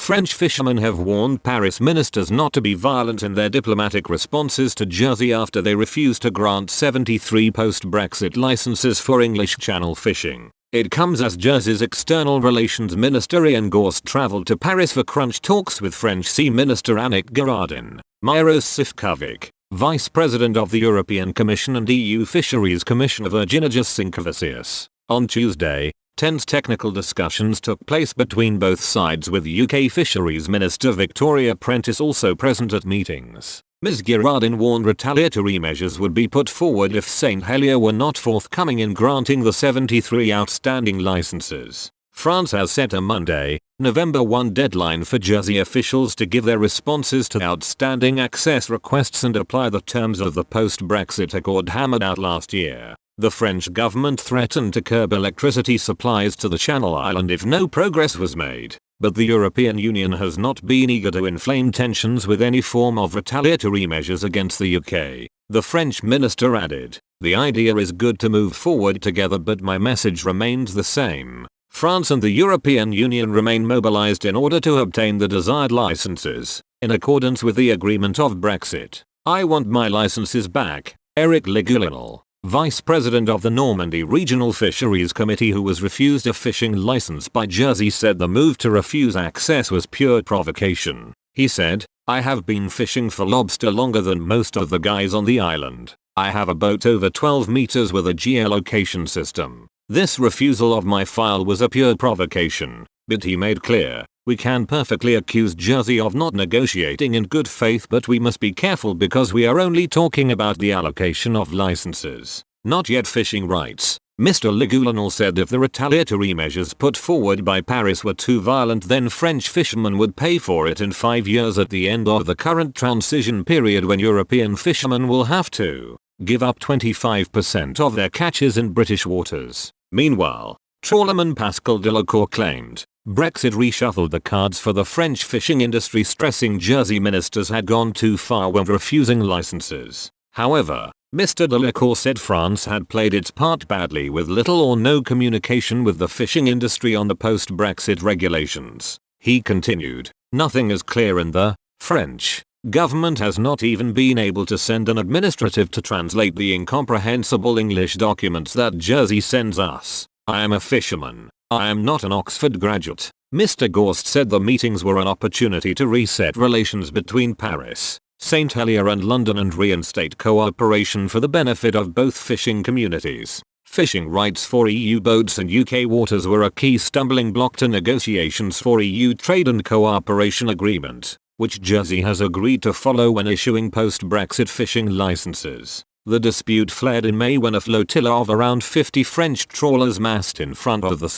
French fishermen have warned Paris ministers not to be violent in their diplomatic responses to Jersey after they refused to grant 73 post-Brexit licenses for English Channel fishing. It comes as Jersey's External Relations Minister Ian Gorst travelled to Paris for crunch talks with French Sea Minister Annick Girardin, Miros Sifkovic, Vice President of the European Commission and EU Fisheries Commissioner Virginijus Sinkevicius. On Tuesday, tense technical discussions took place between both sides with UK Fisheries Minister Victoria Prentice also present at meetings. Ms Girardin warned retaliatory measures would be put forward if St Helier were not forthcoming in granting the 73 outstanding licenses. France has set a Monday, November 1 deadline for Jersey officials to give their responses to outstanding access requests and apply the terms of the post-Brexit accord hammered out last year. The French government threatened to curb electricity supplies to the Channel Island if no progress was made, but the European Union has not been eager to inflame tensions with any form of retaliatory measures against the UK. The French minister added, "The idea is good to move forward together, but my message remains the same. France and the European Union remain mobilized in order to obtain the desired licenses, in accordance with the agreement of Brexit. I want my licenses back." Eric Ligoulinel, Vice President of the Normandy Regional Fisheries Committee who was refused a fishing license by Jersey, said the move to refuse access was pure provocation. He said, "I have been fishing for lobster longer than most of the guys on the island. I have a boat over 12 meters with a geolocation system. This refusal of my file was a pure provocation." But he made clear, "We can perfectly accuse Jersey of not negotiating in good faith, but we must be careful because we are only talking about the allocation of licenses, not yet fishing rights." Mr. Ligoulinel said if the retaliatory measures put forward by Paris were too violent, then French fishermen would pay for it in 5 years at the end of the current transition period, when European fishermen will have to give up 25% of their catches in British waters. Meanwhile, trawlerman Pascal Delacour claimed Brexit reshuffled the cards for the French fishing industry, stressing Jersey ministers had gone too far when refusing licenses. However, Mr. Delacour said France had played its part badly with little or no communication with the fishing industry on the post-Brexit regulations. He continued, "Nothing is clear and the French government has not even been able to send an administrative to translate the incomprehensible English documents that Jersey sends us. I am a fisherman. I am not an Oxford graduate." Mr. Gorst said the meetings were an opportunity to reset relations between Paris, St Helier and London and reinstate cooperation for the benefit of both fishing communities. Fishing rights for EU boats in UK waters were a key stumbling block to negotiations for EU trade and cooperation agreement, which Jersey has agreed to follow when issuing post-Brexit fishing licenses. The dispute flared in May when a flotilla of around 50 French trawlers massed in front of the